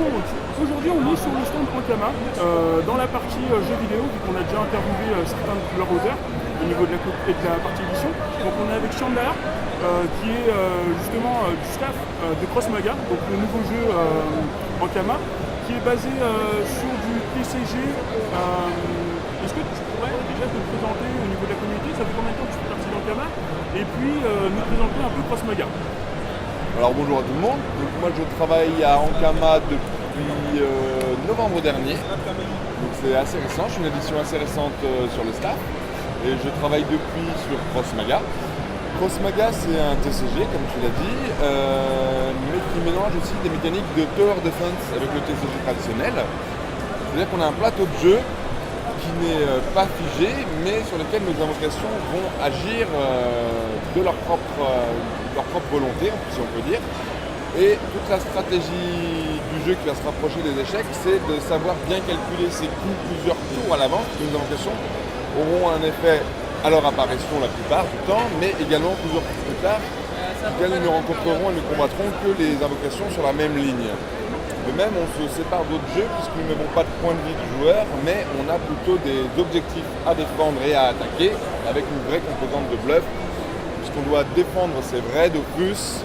aujourd'hui on est sur le stand Ankama, dans la partie jeux vidéo, vu qu'on a déjà interviewé certains de leurs auteurs au niveau de la partie édition. Donc on est avec Chandler, qui est justement du staff de Cross Maga, donc le nouveau jeu Ankama, qui est basé sur du TCG. Est-ce que tu pourrais déjà te présenter au niveau de la communauté? Ça fait combien de temps que tu fais partie d'Ankama? Et puis nous présenter un peu Cross Maga. Alors bonjour à tout le monde, donc moi je travaille à Ankama depuis novembre dernier, donc c'est assez récent, je suis une édition assez récente sur le staff et je travaille depuis sur Cross Maga. Cross Maga c'est un TCG comme tu l'as dit, mais qui mélange aussi des mécaniques de Tower Defense avec le TCG traditionnel, c'est-à-dire qu'on a un plateau de jeu qui n'est pas figé mais sur lequel nos invocations vont agir de leur propre volonté, si on peut dire. Et toute la stratégie du jeu qui va se rapprocher des échecs, c'est de savoir bien calculer ses coups plusieurs tours à l'avance. Nos invocations auront un effet à leur apparition la plupart du temps, mais également plusieurs tours plus tard, auxquels nous ne rencontrerons et ne combattrons que les invocations sur la même ligne. De même, on se sépare d'autres jeux puisque nous n'avons pas de point de vie du joueur, mais on a plutôt des objectifs à défendre et à attaquer avec une vraie composante de bluff, puisqu'on doit défendre ses vrais Dofus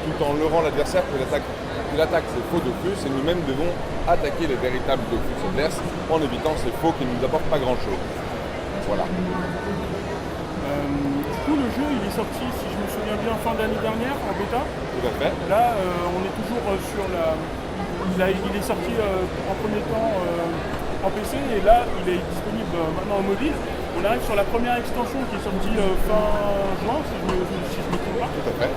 tout en leurrant l'adversaire qu'il attaque ses faux Dofus, et nous-mêmes devons attaquer les véritables Dofus adverses en évitant ces faux qui ne nous apportent pas grand-chose. Voilà. Du coup, le jeu il est sorti, si je me souviens bien, fin d'année dernière en bêta. Tout à fait. Là, on est toujours sur la... il est sorti en premier temps en PC et là, il est disponible maintenant en mobile. On arrive sur la première extension qui est sortie fin juin, si je me trompe pas. Tout à fait.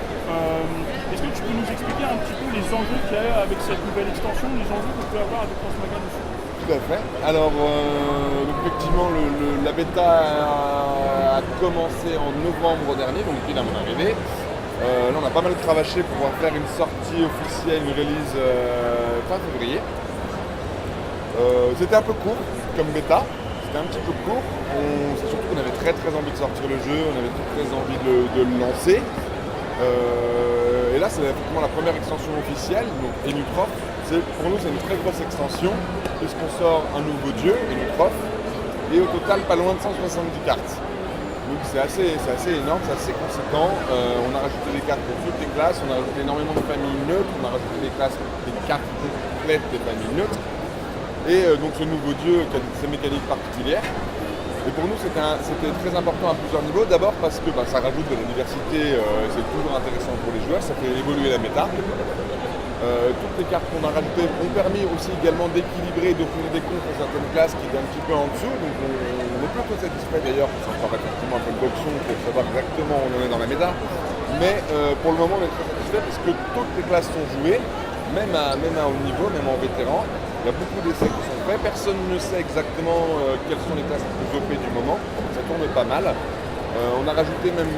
Est-ce que tu peux nous expliquer un petit peu les enjeux qu'il y a avec cette nouvelle extension, les enjeux qu'on peut avoir avec Cross Maga dessus? Tout à fait. Alors, effectivement, la bêta a commencé en novembre dernier, donc depuis mon arrivée. Là, on a pas mal cravaché pour pouvoir faire une sortie officielle, une release fin février. C'était un peu court comme bêta, c'était un petit peu court. C'est surtout qu'on avait très envie de sortir le jeu, on avait très envie de le lancer. Et là, c'est effectivement la première extension officielle, donc Enutrof. Pour nous, c'est une très grosse extension, puisqu'on sort un nouveau dieu, Enutrof, et au total, pas loin de 170 cartes. Donc c'est assez énorme, c'est assez conséquent. On a rajouté des cartes pour toutes les classes, on a rajouté énormément de familles neutres, on a rajouté des cartes complètes des familles neutres. Et donc ce nouveau dieu qui a ses mécaniques particulières. Et pour nous c'était très important à plusieurs niveaux. D'abord parce que ça rajoute de la diversité, c'est toujours intéressant pour les joueurs, ça fait évoluer la méta. Toutes les cartes qu'on a rajoutées ont permis aussi également d'équilibrer et d'offrir des comptes pour certaines classes qui étaient un petit peu en dessous. Donc on est plutôt satisfait d'ailleurs, parce qu'on fera effectivement un peu de boxon pour savoir exactement où on en est dans la méta. Mais pour le moment on est très satisfait parce que toutes les classes sont jouées, même à haut niveau, même en vétéran. Il y a beaucoup d'essais qui sont faits, personne ne sait exactement quelles sont les classes les plus OP du moment, ça tourne pas mal. On a rajouté même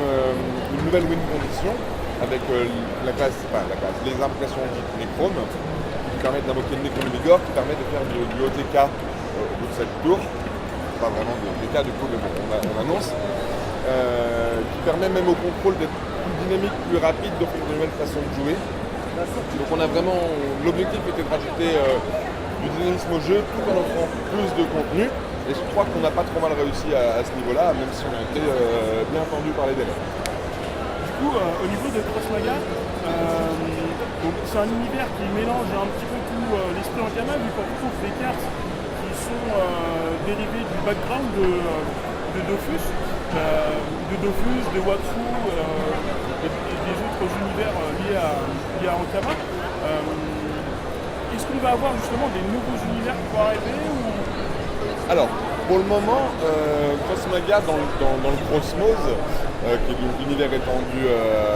une nouvelle win condition avec les invocations dites Necrome, qui permettent d'invoquer le Necromigor, qui permet de faire du OTK au bout de 7 tours, pas vraiment de OTK du coup, mais bon, on annonce, qui permet même au contrôle d'être plus dynamique, plus rapide, d'offrir de nouvelles façons de jouer. Donc on a vraiment, l'objectif était de rajouter du dynamisme au jeu tout en offrant plus de contenu, et je crois qu'on n'a pas trop mal réussi à ce niveau-là, même si on a été bien tendu par les délais. Du coup, au niveau de Cross Maga, c'est un univers qui mélange un petit peu tout l'esprit Ankama, vu qu'on retrouve des cartes qui sont dérivées du background de Dofus, de Wakfu et des autres univers liés à Ankama. Est-ce qu'on va avoir justement des nouveaux univers qui vont arriver ou... Alors, pour le moment, Cross Maga dans le Cosmos, qui est l'univers étendu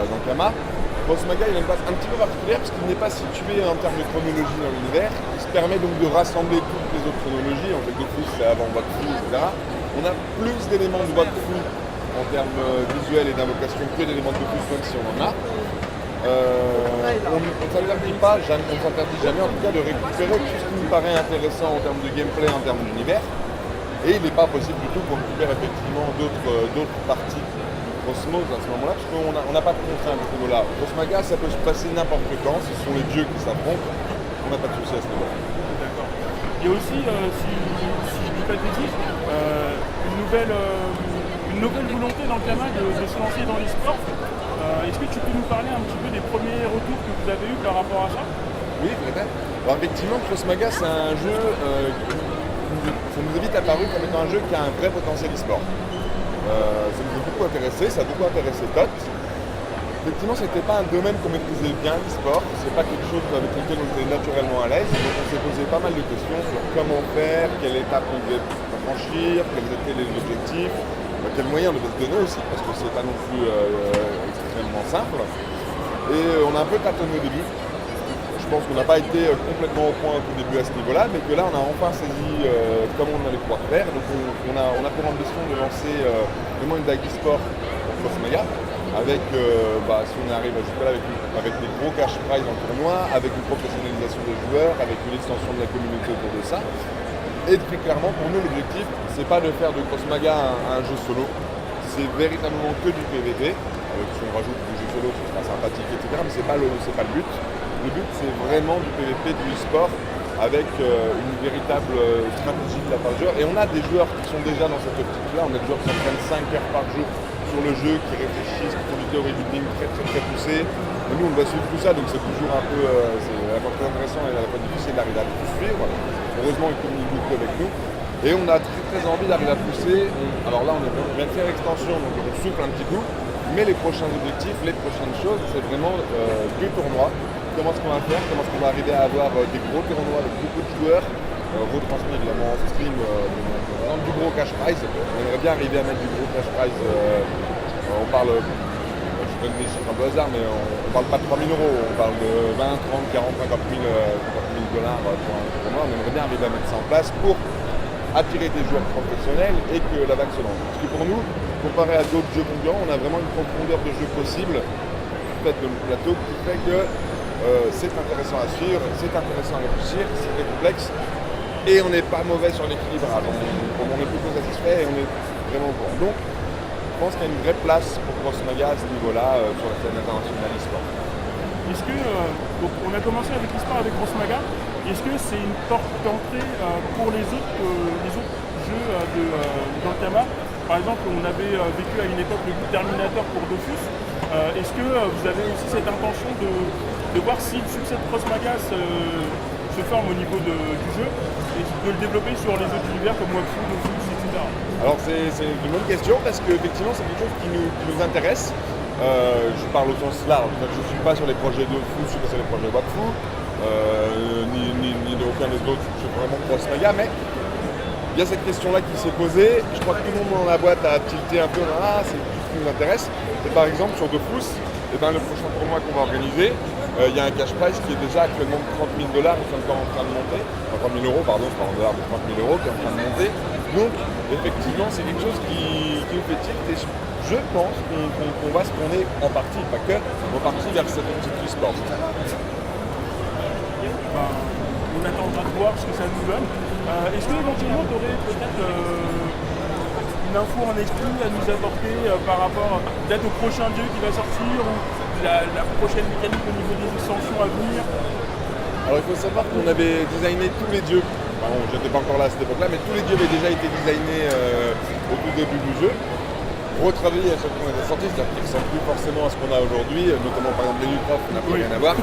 d'Ankama, Cross Maga il a une base un petit peu particulière parce qu'il n'est pas situé en termes de chronologie dans l'univers. Il se permet donc de rassembler toutes les autres chronologies, en fait de plus c'est avant Wakfu, etc. On a plus d'éléments de Wakfu en termes visuels et d'invocation que d'éléments de Dofus, même si on en a. On ne s'interdit pas, on s'interdit jamais en tout cas de récupérer tout ce qui nous paraît intéressant en termes de gameplay, en termes d'univers. Et il n'est pas possible du tout qu'on récupère effectivement d'autres parties du Cosmos à ce moment-là, parce qu'on n'a pas de contraintes à ce niveau-là. Cross Maga, ça peut se passer n'importe quand, ce sont les dieux qui s'affrontent. on n'a pas de souci à ce niveau-là. D'accord. Il y a aussi, si je ne dis pas de bêtises, une nouvelle volonté dans le Kama de se lancer dans l'e-sport. Est-ce que tu peux nous parler un petit peu des premiers retours que vous avez eus par rapport à ça? Oui, très bien. Alors effectivement, Crossmaga, c'est un jeu, ça nous est vite apparu comme étant un jeu qui a un vrai potentiel e-sport. Ça nous a beaucoup intéressé, ça a beaucoup intéressé Tot. Effectivement, ce n'était pas un domaine qu'on maîtrisait bien, l'e-sport. C'est pas quelque chose avec lequel on était naturellement à l'aise. Donc on s'est posé pas mal de questions sur comment faire, quelle étape on devait franchir, quels étaient les objectifs, quels moyens on devait se donner aussi, parce que c'est pas non plus extrêmement simple. Et on a un peu tâtonné au début. Je pense qu'on n'a pas été complètement au point au tout début à ce niveau-là, mais que là on a enfin saisi comment on allait pouvoir faire. Donc on a pour ambition de lancer vraiment une vague e-sport pour Crossmaga, avec, si on arrive jusque-là, avec des gros cash prize en tournoi, avec une professionnalisation des joueurs, avec une extension de la communauté autour de ça. Et très clairement, pour nous, l'objectif, c'est pas de faire de Crossmaga un jeu solo, c'est véritablement que du PVP. Si on rajoute du jeu solo, ce sera sympathique, etc. Mais c'est pas le but. Le but, c'est vraiment du PVP, du e-sport, avec une véritable stratégie de la part du joueur. Et on a des joueurs qui sont déjà dans cette optique-là. On a des joueurs qui s'entraînent 5 heures par jour sur le jeu, qui réfléchissent, qui font du theory building très poussé. Et nous, on doit suivre tout ça, donc c'est toujours un peu c'est à la fois très intéressant et à la fois difficile d'arriver à tout suivre. Heureusement, ils communiquent beaucoup avec nous. Et on a très envie d'arriver à pousser. Alors là, on vient de faire l'extension, donc on souffle un petit coup. Mais les prochains objectifs, les prochaines choses, c'est vraiment du tournoi. Comment est-ce qu'on va faire? Comment est-ce qu'on va arriver à avoir des gros tournois avec beaucoup de joueurs retransmis évidemment en stream dans du gros cash prize. On aimerait bien arriver à mettre du gros cash prize. On parle, je donne des chiffres un peu hasard, mais on parle pas de 3 000 euros, on parle de 20, 30, 40, 50 000 dollars pour un tournoi. On aimerait bien arriver à mettre ça en place pour attirer des joueurs professionnels et que la vague se lance. Parce que pour nous, comparé à d'autres jeux concurrents, on a vraiment une profondeur de jeu possible du fait de notre plateau qui fait que c'est intéressant à suivre, c'est intéressant à réfléchir, c'est très complexe et on n'est pas mauvais sur l'équilibrage. On est plutôt satisfait et on est vraiment bon. Donc, je pense qu'il y a une vraie place pour Crossmaga à ce niveau-là sur la scène internationale e-sport. Est-ce que, on a commencé avec l'e-sport avec Crossmaga, est-ce que c'est une porte d'entrée pour les autres jeux dans le Kama? Par exemple, on avait vécu à une époque le Terminator pour Dofus. Est-ce que vous avez aussi cette intention de voir si le succès de Crossmaga se forme au niveau du jeu et de le développer sur les autres univers comme Wakfu, Dofus, etc. Alors c'est une bonne question parce qu'effectivement c'est quelque chose qui nous intéresse. Je parle au sens large, je ne suis pas sur les projets de Dofus, je suis pas sur les projets Wakfu, ni de aucun des autres, je suis vraiment Crossmaga, mais il y a cette question-là qui s'est posée. Je crois que tout le monde dans la boîte a tilté un peu, c'est quelque chose qui nous intéresse. Et par exemple sur Dofus, le prochain tournoi qu'on va organiser, il y a un cash prize qui est déjà actuellement de 30 000 dollars, qui est encore en train de monter. Enfin 30 000 euros, pardon, je parle en dollars, mais 30 000 euros qui est en train de monter. Donc effectivement, c'est quelque chose qui nous fait tilt et je pense qu'on va se tourner en partie, pas que, en partie vers cette optique e-sport. On attendra de voir ce que ça nous donne. Est-ce que éventuellement tu aurais peut-être une info en esprit à nous apporter par rapport peut-être au prochain jeu qui va sortir ou la prochaine mécanique au niveau des extensions à venir? Alors il faut savoir qu'on avait designé tous les dieux. Bon, je n'étais pas encore là à cette époque-là, mais tous les dieux avaient déjà été designés au tout début du jeu. Retravaillés à chaque fois qu'on était sorti, c'est-à-dire qu'ils ne ressemblent plus forcément à ce qu'on a aujourd'hui, notamment par exemple les Lucroft, on n'a plus rien à voir.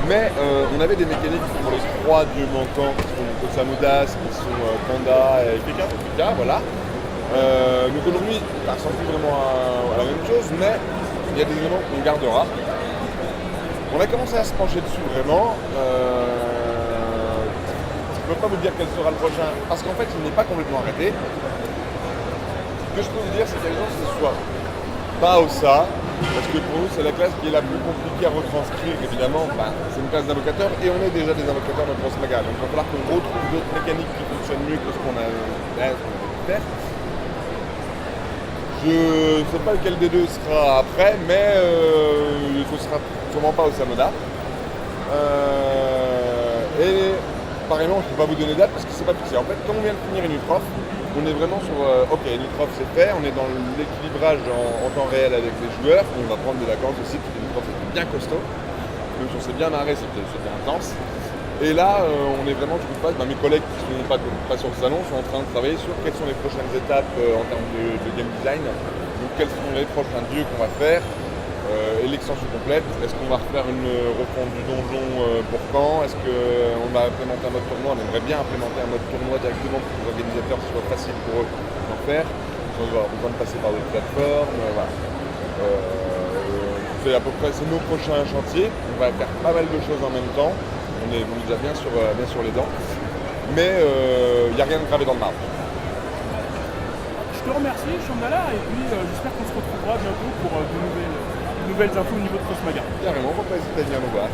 Mais on avait des mécaniques pour les 3 dieux manquants qui sont Osamudas, qui sont Panda et Pika, voilà. Donc aujourd'hui, ça ressemble plus vraiment à la même chose, mais il y a des éléments qu'on gardera. On a commencé à se pencher dessus vraiment. Je ne peux pas vous dire quel sera le prochain, parce qu'en fait il n'est pas complètement arrêté. Ce que je peux vous dire, c'est qu'il y a des gens qui ne soient pas au ça, parce que pour nous c'est la classe qui est la plus compliquée à retranscrire, évidemment. C'est une classe d'invocateurs et on est déjà des invocateurs dans Crossmaga. Donc il va falloir qu'on retrouve d'autres mécaniques qui fonctionnent mieux que ce qu'on a pu faire. Je ne sais pas lequel des deux sera après, mais ce ne sera sûrement pas au Samoda. Et pareillement, je ne peux pas vous donner date parce que c'est pas fixé. En fait, comme on vient de finir une Utrof, on est vraiment sur ok, une Utrof c'est fait, on est dans l'équilibrage en temps réel avec les joueurs. On va prendre des vacances aussi, parce que une Utrof c'était bien costaud. Même si on s'est bien marré, c'était intense. Et là, on est vraiment sur une phase, mes collègues qui ne sont pas sur le salon sont en train de travailler sur quelles sont les prochaines étapes en termes de game design. Donc quels sont les prochains dieux qu'on va faire et l'extension complète. Est-ce qu'on va refaire une refonte du donjon pour quand? Est-ce qu'on va implémenter un mode tournoi? On aimerait bien implémenter un mode tournoi directement pour que les organisateurs ce soit facile pour eux d'en faire. On va avoir besoin de passer par d'autres plateformes. Voilà. C'est à peu près nos prochains chantiers. On va faire pas mal de choses en même temps. On nous a bien sur les dents. Mais il n'y a rien de gravé dans le marbre. Je te remercie, Chandala, et puis j'espère qu'on se retrouvera bientôt pour de nouvelles infos au niveau de Cross Maga. Carrément, on va pas hésiter à venir nous voir.